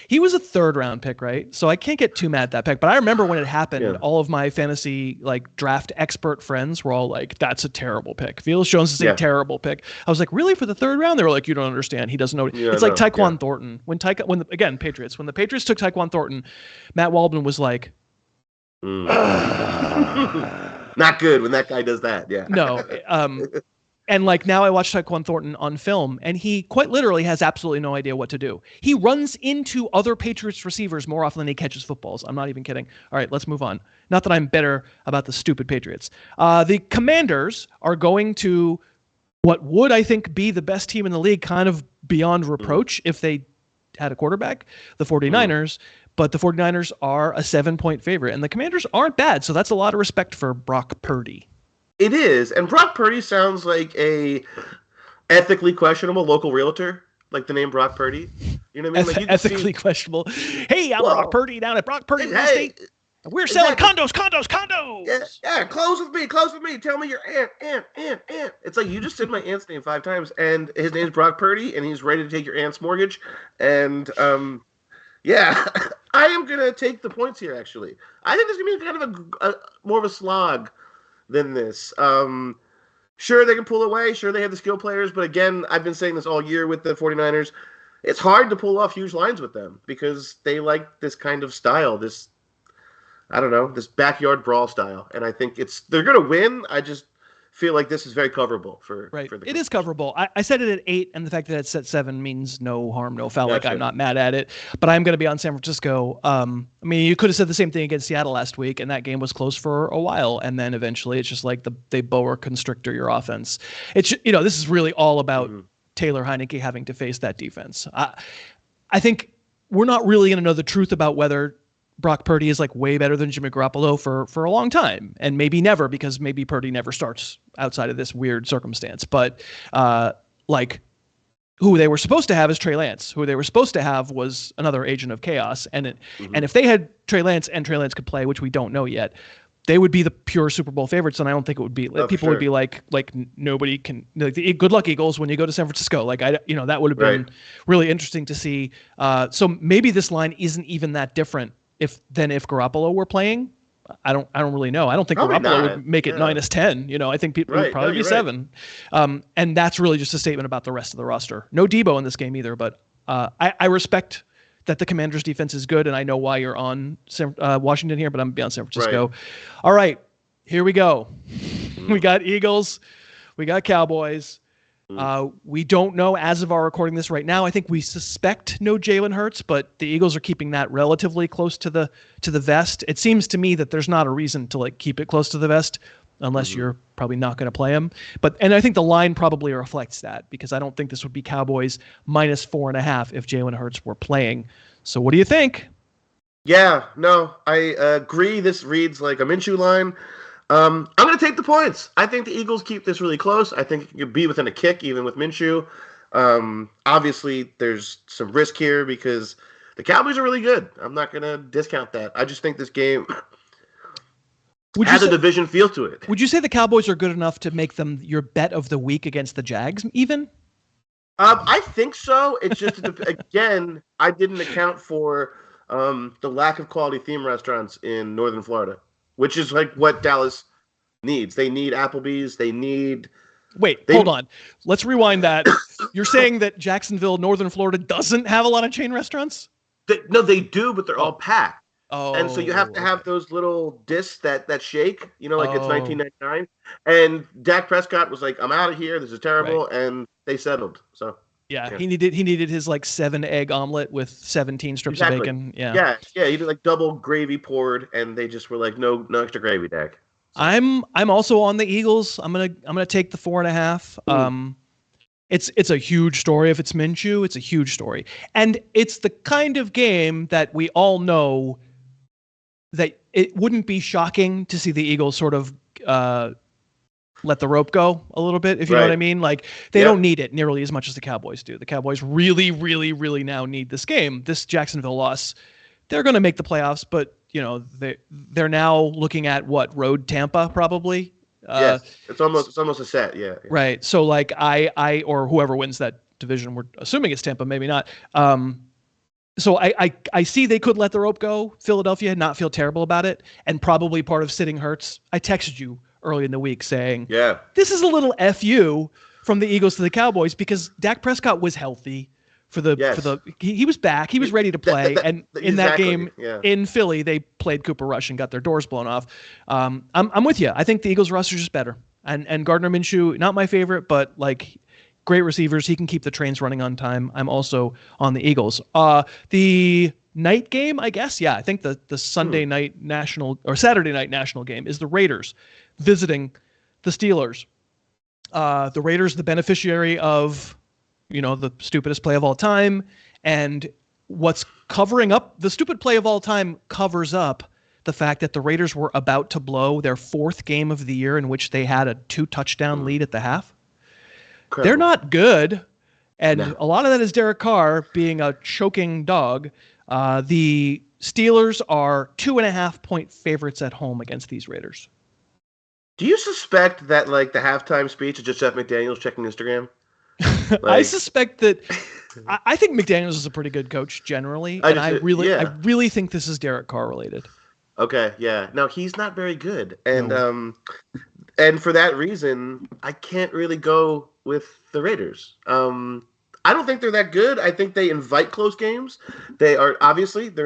Speaker 1: he was a 3rd round pick, right? So I can't get too mad at that pick. But I remember when it happened, all of my fantasy like draft expert friends were all like, "That's a terrible pick. Velus Jones is a terrible pick." I was like, "Really, for the 3rd round?" They were like, "You don't understand. He doesn't know." It's like Tyquan Thornton. When Patriots, when the Patriots took Tyquan Thornton, Matt Waldman was like,
Speaker 2: "Not good when that guy does that." Yeah.
Speaker 1: No. And like now I watch Tyquan Thornton on film, and he quite literally has absolutely no idea what to do. He runs into other Patriots receivers more often than he catches footballs. I'm not even kidding. All right, let's move on. Not that I'm bitter about the stupid Patriots. The Commanders are going to what would, I think, be the best team in the league, kind of beyond reproach if they had a quarterback, the 49ers. But the 49ers are a 7-point favorite, and the Commanders aren't bad, so that's a lot of respect for Brock Purdy.
Speaker 2: It is, and Brock Purdy sounds like a ethically questionable local realtor, like the name Brock Purdy. You know what I mean? Like
Speaker 1: ethically questionable. Hey, I'm Brock Purdy down at Brock Purdy Real Estate. We're selling condos.
Speaker 2: Yeah, close with me. Tell me your aunt. It's like you just said my aunt's name 5 times, and his name's Brock Purdy, and he's ready to take your aunt's mortgage. And I am gonna take the points here. Actually, I think this is gonna be kind of a more of a slog than this. Sure, they can pull away. Sure, they have the skill players. But again, I've been saying this all year with the 49ers. It's hard to pull off huge lines with them because they like this kind of style, this backyard brawl style. And I think they're going to win. I just feel like this is very coverable for the
Speaker 1: It is coverable. I said it at 8, and the fact that it's at 7 means no harm, no foul. Gotcha. Like I'm not mad at it, but I'm going to be on San Francisco. You could have said the same thing against Seattle last week, and that game was close for a while, and then eventually it's just like they boa constrictor your offense. It's this is really all about Taylor Heineke having to face that defense. I think we're not really going to know the truth about whether Brock Purdy is like way better than Jimmy Garoppolo for a long time, and maybe never, because maybe Purdy never starts outside of this weird circumstance. But who they were supposed to have is Trey Lance. Who they were supposed to have was another agent of chaos. And if they had Trey Lance and Trey Lance could play, which we don't know yet, they would be the pure Super Bowl favorites. And I don't think it would be people would be like nobody can, like, good luck Eagles when you go to San Francisco. Like that would have been really interesting to see. So maybe this line isn't even that different if Garoppolo were playing. I don't really know. I don't think Garoppolo would make it -10. I think people would probably be 7. And that's really just a statement about the rest of the roster. No Debo in this game either, but I respect that the Commanders defense is good, and I know why you're on Washington here, but I'm going to be on San Francisco. Right. All right, here we go. We got Eagles. We got Cowboys. We don't know as of our recording this right now. I think we suspect no Jalen Hurts, but the Eagles are keeping that relatively close to the vest. It seems to me that there's not a reason to keep it close to the vest unless you're probably not going to play him. And I think the line probably reflects that, because I don't think this would be Cowboys -4.5 if Jalen Hurts were playing. So what do you think?
Speaker 2: Yeah, no, I agree. This reads like a Minshew line. I'm going to take the points. I think the Eagles keep this really close. I think it could be within a kick, even with Minshew. Obviously, there's some risk here because the Cowboys are really good. I'm not going to discount that. I just think this game has a division feel to it.
Speaker 1: Would you say the Cowboys are good enough to make them your bet of the week against the Jags, even?
Speaker 2: I think so. It's just, again, I didn't account for the lack of quality theme restaurants in northern Florida, which is what Dallas needs. They need Applebee's. They need... Hold on. Let's rewind that. You're saying that Jacksonville, northern Florida, doesn't have a lot of chain restaurants? No, they do, but they're all packed.
Speaker 1: Oh,
Speaker 2: and so you have to have those little discs that shake, it's 1999. And Dak Prescott was like, I'm out of here. This is terrible. Right. And they settled. So
Speaker 1: yeah, he needed his 7-egg omelet with 17 strips of bacon.
Speaker 2: Yeah. He did double gravy poured, and they just were like, no extra gravy, Dak. So.
Speaker 1: I'm also on the Eagles. I'm gonna take the 4.5. It's a huge story. If it's Minshew, it's a huge story, and it's the kind of game that we all know that it wouldn't be shocking to see the Eagles sort of let the rope go a little bit, if you know what I mean. They don't need it nearly as much as the Cowboys do. The Cowboys really, really, really now need this game. This Jacksonville loss, they're going to make the playoffs, but they're now looking at road Tampa probably.
Speaker 2: Yes, it's almost a set. Yeah.
Speaker 1: Right. So I or whoever wins that division, we're assuming it's Tampa, maybe not. So I see they could let the rope go. Philadelphia not feel terrible about it, and probably part of sitting Hurts. I texted you early in the week saying, this is a little FU from the Eagles to the Cowboys, because Dak Prescott was healthy he was back. He was ready to play. And in that game in Philly, they played Cooper Rush and got their doors blown off. I'm with you. I think the Eagles roster is just better. And Gardner Minshew, not my favorite, but great receivers. He can keep the trains running on time. I'm also on the Eagles. The night game, I guess. Yeah, I think the Sunday night national or Saturday night national game is the Raiders visiting the Steelers. The Raiders, the beneficiary of, the stupidest play of all time, and what's covering up the stupid play of all time covers up the fact that the Raiders were about to blow their 4th game of the year in which they had a 2-touchdown lead at the half. Incredible. They're not good. And a lot of that is Derek Carr being a choking dog. The Steelers are 2.5-point favorites at home against these Raiders.
Speaker 2: Do you suspect that the halftime speech is just Jeff McDaniels checking Instagram?
Speaker 1: I suspect that. I think McDaniels is a pretty good coach generally, I really think this is Derek Carr related.
Speaker 2: Okay, yeah. No, he's not very good, and and for that reason, I can't really go with the Raiders. I don't think they're that good. I think they invite close games. They're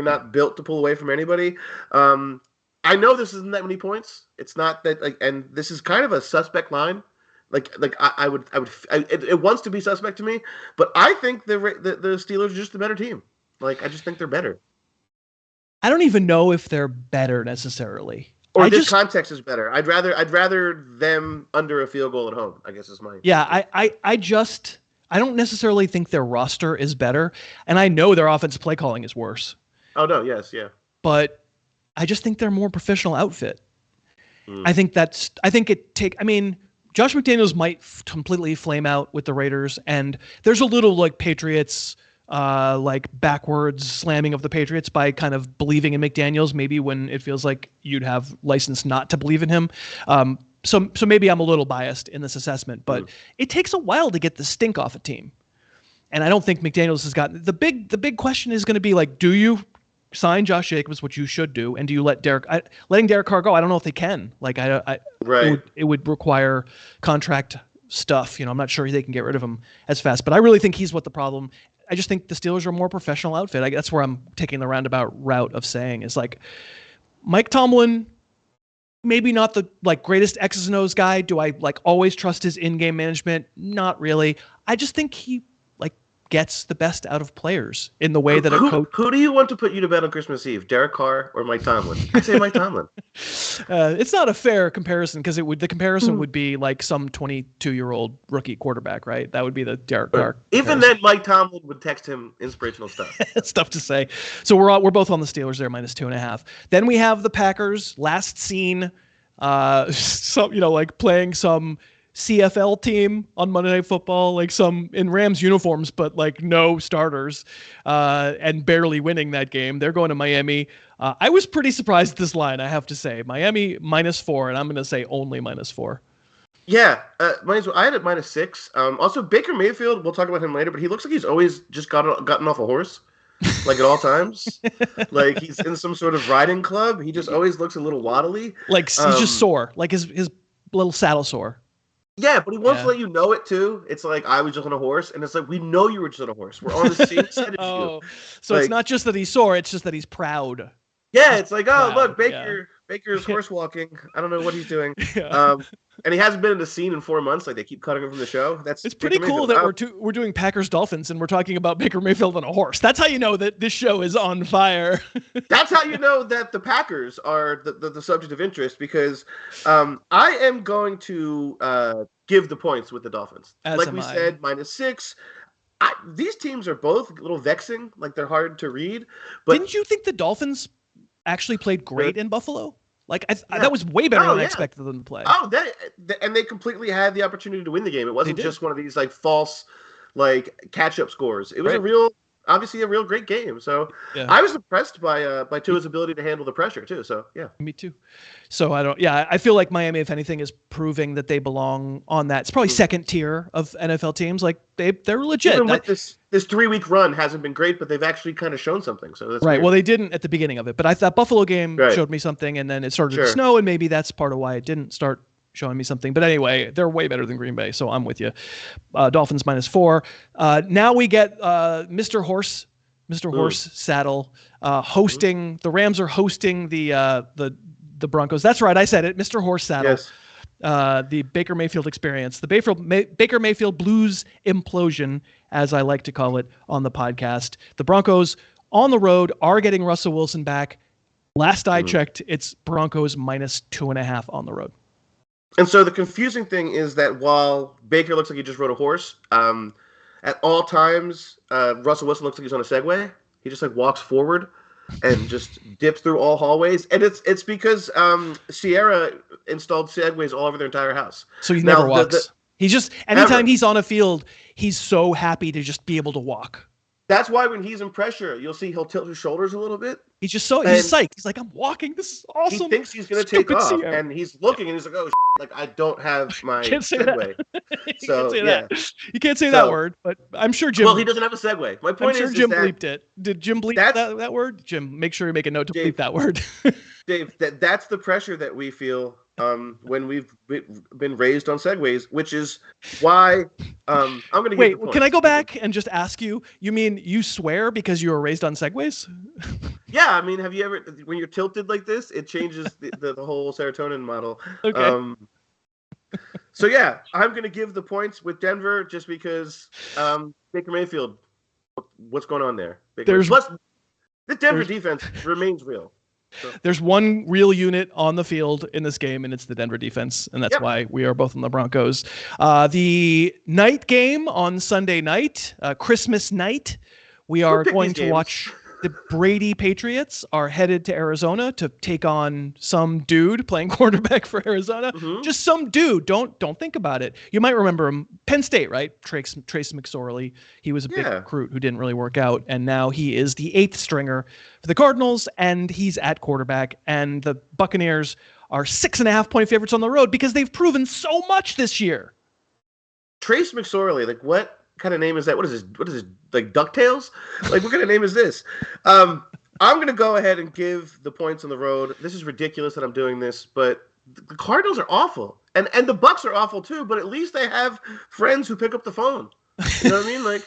Speaker 2: not built to pull away from anybody. I know this isn't that many points. It's not that and this is kind of a suspect line. It wants to be suspect to me, but I think the Steelers are just the better team. I just think they're better.
Speaker 1: I don't even know if they're better necessarily.
Speaker 2: Or context is better. I'd rather them under a field goal at home, I guess is my...
Speaker 1: Yeah, I don't necessarily think their roster is better, and I know their offensive play calling is worse.
Speaker 2: Oh, no, yes, yeah.
Speaker 1: But I just think they're a more professional outfit. Josh McDaniels might completely flame out with the Raiders, and there's a little Patriots, backwards slamming of the Patriots by kind of believing in McDaniels, maybe when it feels like you'd have license not to believe in him. So maybe I'm a little biased in this assessment, but it takes a while to get the stink off a team. And I don't think McDaniels has gotten the big question is going to be do you sign Josh Jacobs, which you should do, and do you letting Derek Carr go? I don't know if they can. It would require contract stuff. I'm not sure they can get rid of him as fast, but I really think he's what the problem. I just think the Steelers are a more professional outfit. That's where I'm taking the roundabout route of saying is Mike Tomlin maybe not the like greatest X's and O's guy. Do I like always trust his in-game management? Not really. I just think he like gets the best out of players in the way that a coach.
Speaker 2: Who do you want to put you to bed on Christmas Eve? Derek Carr or Mike Tomlin? I'd say Mike Tomlin.
Speaker 1: It's not a fair comparison because the comparison would be like some 22-year-old rookie quarterback, right? That would be the Derek Carr.
Speaker 2: Even then, Mike Tomlin would text him inspirational stuff.
Speaker 1: Stuff to say. So we're both on the Steelers there, -2.5. Then we have the Packers, last seen, like playing some CFL team on Monday Night Football, like some in Rams uniforms, but like no starters, and barely winning that game. They're going to Miami. I was pretty surprised at this line, I have to say. Miami -4, and I'm going to say only -4.
Speaker 2: Yeah, I had it -6. Also, Baker Mayfield, we'll talk about him later, but he looks like he's always just gotten off a horse, like at all times. Like he's in some sort of riding club. He just always looks a little waddly.
Speaker 1: Like he's just sore, like his little saddle sore.
Speaker 2: Yeah, but he wants to let you know it too. It's like, I was just on a horse, and it's like, we know you were just on a horse. We're on the same side as you.
Speaker 1: So it's not just that he's sore, it's just that he's proud.
Speaker 2: Yeah, it's like, oh, look, Baker's horse walking. I don't know what he's doing. Yeah. And he hasn't been in the scene in 4 months. Like, they keep cutting him from the show. It's
Speaker 1: pretty cool that we're doing Packers Dolphins and we're talking about Baker Mayfield on a horse. That's how you know that this show is on fire.
Speaker 2: That's how you know that the Packers are the subject of interest, because I am going to give the points with the Dolphins. Like we said, -6. These teams are both a little vexing. Like, they're hard to read. But
Speaker 1: didn't you think the Dolphins actually played great in Buffalo? Like, that was way better than I expected them to play.
Speaker 2: And they completely had the opportunity to win the game. It wasn't just one of these like false, like catch-up scores. It was obviously a real great game. So I was impressed by Tua's ability to handle the pressure too. So yeah,
Speaker 1: me too. So I feel like Miami, if anything, is proving that they belong on that. It's probably second tier of NFL teams. Like they're legit.
Speaker 2: Even with this 3-week run hasn't been great, but they've actually kind of shown something. So that's
Speaker 1: right.
Speaker 2: weird.
Speaker 1: Well, they didn't at the beginning of it, but that Buffalo game showed me something, and then it started to snow, and maybe that's part of why it didn't start showing me something. But anyway, they're way better than Green Bay, so I'm with you. Dolphins -4. Now we get Mr. Horse Saddle hosting. The Rams are hosting the Broncos. That's right, I said it. Mr. Horse Saddle.
Speaker 2: Yes.
Speaker 1: The Baker Mayfield experience, the Baker Mayfield Blues implosion, as I like to call it on the podcast. The Broncos on the road are getting Russell Wilson back. Last I checked, it's Broncos -2.5 on the road.
Speaker 2: And so the confusing thing is that while Baker looks like he just rode a horse, at all times, Russell Wilson looks like he's on a Segway. He just like walks forward and just dips through all hallways. And it's because Sierra installed Segways all over their entire house.
Speaker 1: So he never walks. He's just, anytime he's on a field, he's so happy to just be able to walk.
Speaker 2: That's why when he's in pressure, you'll see he'll tilt his shoulders a little bit.
Speaker 1: He's psyched. He's like, I'm walking. This is awesome.
Speaker 2: He thinks he's going to take off, and he's looking, and he's like, oh, like, I don't have my Segway.
Speaker 1: You can't say that word, but I'm sure Jim.
Speaker 2: Well, he doesn't have a Segway. My point
Speaker 1: is Jim bleeped it. Did Jim bleep that word? Jim, make sure you make a note to bleep that word.
Speaker 2: Dave, that's the pressure that we feel when we've been raised on Segways, which is why I'm going to
Speaker 1: wait. Can I go back and just ask you? You mean you swear because you were raised on Segways?
Speaker 2: Yeah, I mean, have you ever, when you're tilted like this, it changes the whole serotonin model.
Speaker 1: Okay.
Speaker 2: So yeah, I'm going to give the points with Denver just because Baker Mayfield. What's going on there? Plus, the Denver defense remains real. So.
Speaker 1: There's one real unit on the field in this game, and it's the Denver defense, and that's why we are both on the Broncos. The night game on Sunday night, Christmas night, we are going to watch the Brady Patriots are headed to Arizona to take on some dude playing quarterback for Arizona. Mm-hmm. Just some dude. Don't think about it. You might remember him. Penn State, right? Trace McSorley. He was a big recruit who didn't really work out, and now he is the 8th stringer for the Cardinals, and he's at quarterback. And the Buccaneers are 6.5-point favorites on the road because they've proven so much this year.
Speaker 2: Trace McSorley, like what kind of name is that? What is this? Like DuckTales? Like what kind of name is this? I'm going to go ahead and give the points on the road. This is ridiculous that I'm doing this, but the Cardinals are awful. And the Bucs are awful too, but at least they have friends who pick up the phone. You know what I mean? Like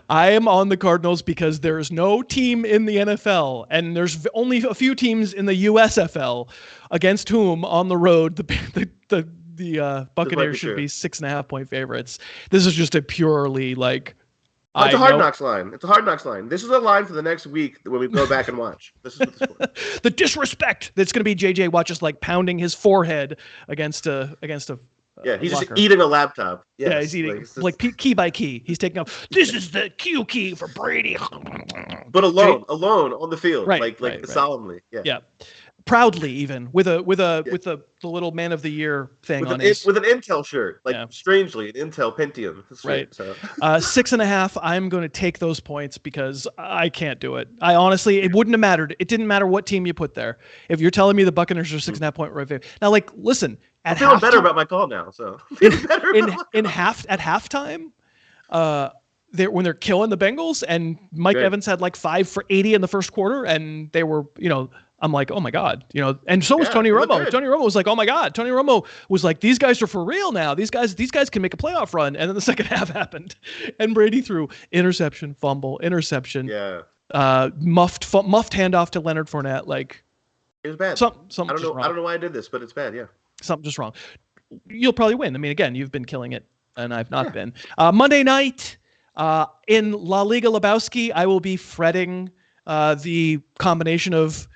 Speaker 1: I am on the Cardinals because there's no team in the NFL, and there's only a few teams in the USFL against whom on the road the Buccaneers should be 6.5-point favorites. This is just a purely like.
Speaker 2: It's a hard knocks line. It's a hard knocks line. This is a line for the next week when we go back and watch. This is what this was.
Speaker 1: The disrespect that's going to be JJ Watt just like pounding his forehead against a.
Speaker 2: Yeah, he's
Speaker 1: locker.
Speaker 2: Just eating a laptop. Yes,
Speaker 1: yeah, he's eating like key by key. He's taking up. This is the Q key for Brady.
Speaker 2: But alone on the field,
Speaker 1: right,
Speaker 2: solemnly.
Speaker 1: Yeah. Proudly, even with the little Man of the Year thing
Speaker 2: with
Speaker 1: on his
Speaker 2: with an Intel shirt, strangely an Intel Pentium. That's
Speaker 1: right.
Speaker 2: So.
Speaker 1: 6.5. I'm going to take those points because I can't do it. I honestly, it wouldn't have mattered. It didn't matter what team you put there. If you're telling me the Buccaneers are 6.5-point right favorite, now like listen,
Speaker 2: I'm feeling better about my call now. So
Speaker 1: at halftime, when they're killing the Bengals and Mike Evans had like 5 for 80 in the first quarter, and they were I'm like, oh my God, and so was Tony Romo. Tony Romo was like, oh my God. Tony Romo was like, these guys are for real now. These guys can make a playoff run. And then the second half happened, and Brady threw interception, fumble, interception, muffed handoff to Leonard Fournette. Like
Speaker 2: it was bad.
Speaker 1: Something
Speaker 2: I don't know why I did this, but it's bad. Yeah,
Speaker 1: something just wrong. You'll probably win. I mean, again, you've been killing it, and I've not been. Monday night in La Liga Lebowski, I will be fretting the combination of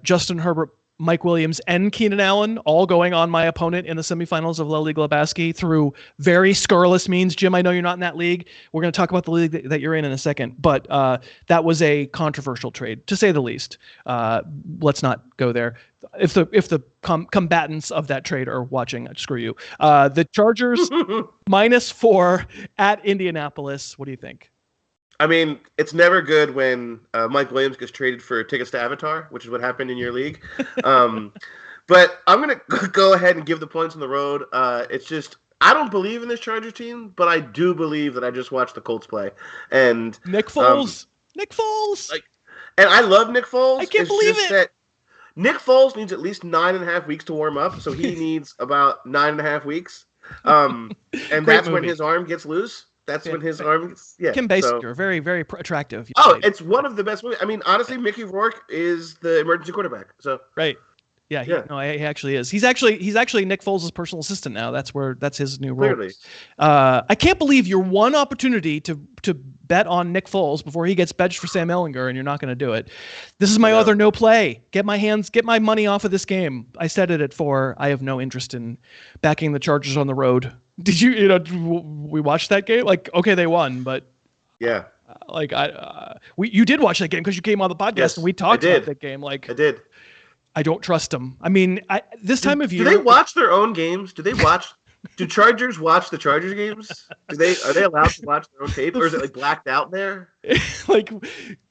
Speaker 1: Justin Herbert, Mike Williams, and Keenan Allen all going on my opponent in the semifinals of La Liga Lebowski through very scurrilous means. Jim, I know you're not in that league. We're going to talk about the league that you're in a second, but that was a controversial trade, to say the least. Let's not go there. If the combatants of that trade are watching, screw you. The Chargers -4 at Indianapolis. What do you think?
Speaker 2: I mean, it's never good when Mike Williams gets traded for tickets to Avatar, which is what happened in your league. But I'm going to go ahead and give the points on the road. It's just, I don't believe in this Chargers team, but I do believe that I just watched the Colts play. And
Speaker 1: Nick Foles.
Speaker 2: And I love Nick Foles.
Speaker 1: I can't believe it.
Speaker 2: That Nick Foles needs at least 9.5 weeks to warm up, so he needs about 9.5 weeks. And that's when his arm gets loose. That's when his arm.
Speaker 1: Kim Basinger, very, very attractive.
Speaker 2: It's one of the best movies. I mean, honestly, Mickey Rourke is the emergency quarterback. So
Speaker 1: right, he actually is. He's actually Nick Foles' personal assistant now. That's his new role.
Speaker 2: Clearly.
Speaker 1: I can't believe your one opportunity to bet on Nick Foles before he gets benched for Sam Ehlinger, and you're not going to do it. This is my other no play. Get my money off of this game. I set it at 4. I have no interest in backing the Chargers on the road. Did we watched that game? Like, okay, they won, but
Speaker 2: yeah,
Speaker 1: you did watch that game because you came on the podcast and we talked about that game. Like,
Speaker 2: I did.
Speaker 1: I don't trust them. I mean, this time of year,
Speaker 2: do they watch their own games? Do Chargers watch the Chargers games? Are they allowed to watch their own tape, or is it like blacked out there?
Speaker 1: Like,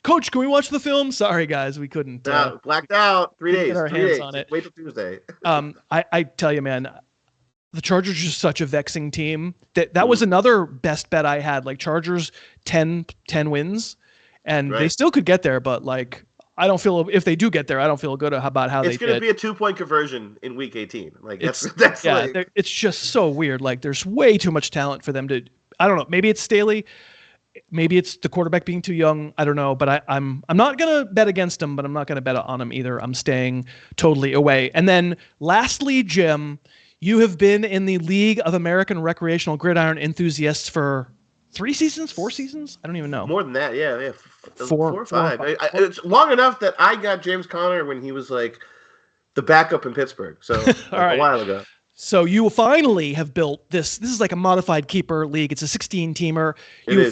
Speaker 1: Coach, can we watch the film? Sorry, guys, we couldn't.
Speaker 2: Blacked out. 3 days.
Speaker 1: Get our hands on it.
Speaker 2: Wait till Tuesday.
Speaker 1: I tell you, man. The Chargers are just such a vexing team. That was another best bet I had. Like Chargers 10 wins, and they still could get there. But like, I don't feel if they do get there, I don't feel good about how they did.
Speaker 2: It's going to be a 2-point conversion in Week 18. Like that's
Speaker 1: it's just so weird. Like there's way too much talent for them to. I don't know. Maybe it's Staley. Maybe it's the quarterback being too young. I don't know. But I'm not going to bet against him, but I'm not going to bet on him either. I'm staying totally away. And then lastly, Jim. You have been in the League of American Recreational Gridiron Enthusiasts for 3 seasons, 4 seasons? I don't even know.
Speaker 2: More than that, yeah.
Speaker 1: 4
Speaker 2: or 5. It's long enough that I got James Conner when he was like the backup in Pittsburgh. So a while ago.
Speaker 1: So you finally have built this. This is like a modified keeper league. It's a 16-teamer.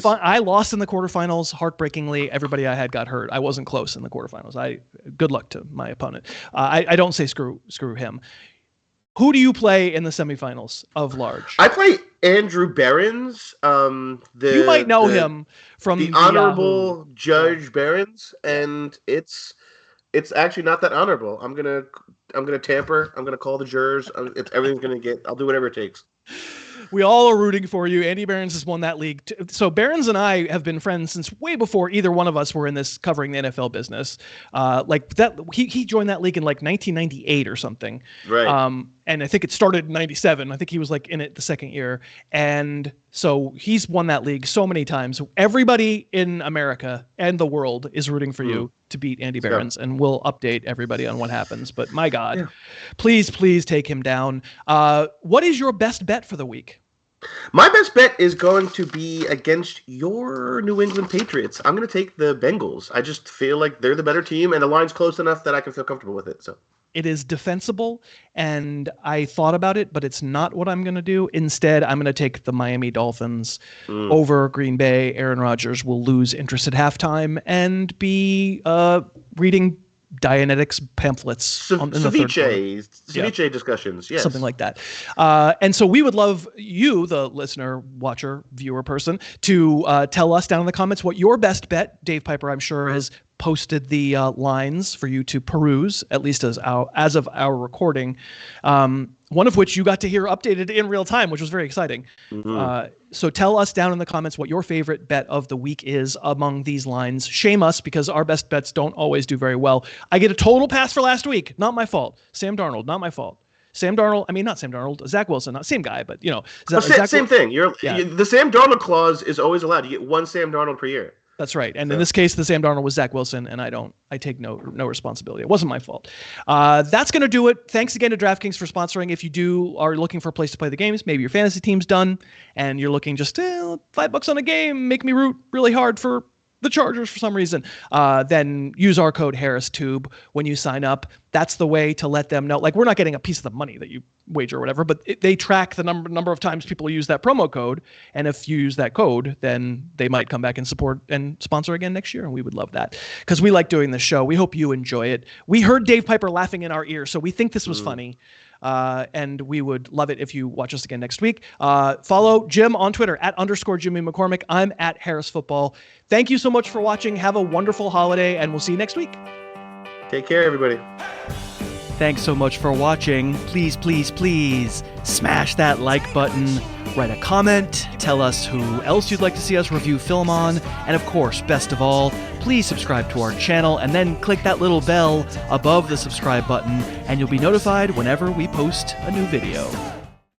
Speaker 1: I lost in the quarterfinals, heartbreakingly. Everybody I had got hurt. I wasn't close in the quarterfinals. Good luck to my opponent. I don't say screw him. Who do you play in the semifinals of large?
Speaker 2: I play Andrew Behrens.
Speaker 1: You might know him from
Speaker 2: the Honorable Judge Behrens, and it's actually not that honorable. I'm gonna tamper. I'm gonna call the jurors. Everything's gonna get. I'll do whatever it takes.
Speaker 1: We all are rooting for you. Andy Behrens has won that league. So Behrens and I have been friends since way before either one of us were in this covering the NFL business. Like that, he joined that league in like 1998 or something.
Speaker 2: Right.
Speaker 1: And I think it started in 97. I think he was like in it the second year. And so he's won that league so many times. Everybody in America and the world is rooting for you to beat Andy Behrens, and we'll update everybody on what happens. But my God, please take him down. What is your best bet for the week?
Speaker 2: My best bet is going to be against your New England Patriots. I'm going to take the Bengals. I just feel like they're the better team, and the line's close enough that I can feel comfortable with it. So
Speaker 1: it is defensible, and I thought about it, but it's not what I'm going to do. Instead, I'm going to take the Miami Dolphins over Green Bay. Aaron Rodgers will lose interest at halftime and be reading Dianetics pamphlets in the third quarter.
Speaker 2: Ceviche discussions, yes.
Speaker 1: Something like that. And so we would love you, the listener, watcher, viewer person, to tell us down in the comments what your best bet. Dave Pyper, I'm sure, has posted the lines for you to peruse, at least as of our recording. One of which you got to hear updated in real time, which was very exciting. So tell us down in the comments what your favorite bet of the week is among these lines. Shame us, because our best bets don't always do very well. I get a total pass for last week. Not my fault. Sam Darnold, not my fault. Not Sam Darnold, Zach Wilson, not same guy, but
Speaker 2: same thing. The Sam Darnold clause is always allowed. You get one Sam Darnold per year.
Speaker 1: That's right. And in this case, the Sam Darnold was Zach Wilson, and I take no responsibility. It wasn't my fault. That's going to do it. Thanks again to DraftKings for sponsoring. If you are looking for a place to play the games, maybe your fantasy team's done, and you're looking just $5 on a game, make me root really hard for the Chargers for some reason, then use our code HarrisTube when you sign up. That's the way to let them know. Like, we're not getting a piece of the money that you wager or whatever, but they track the number of times people use that promo code. And if you use that code, then they might come back and support and sponsor again next year. And we would love that, because we like doing this show. We hope you enjoy it. We heard Dave Pyper laughing in our ear, so we think this was funny. And we would love it if you watch us again next week. Follow Jim on Twitter @_Jimmy McCormick. I'm @HarrisFootball. Thank you so much for watching. Have a wonderful holiday, and we'll see you next week.
Speaker 2: Take care, everybody.
Speaker 1: Thanks so much for watching. Please smash that like button. Write a comment. Tell us who else you'd like to see us review film on. And of course, best of all, please subscribe to our channel and then click that little bell above the subscribe button, and you'll be notified whenever we post a new video.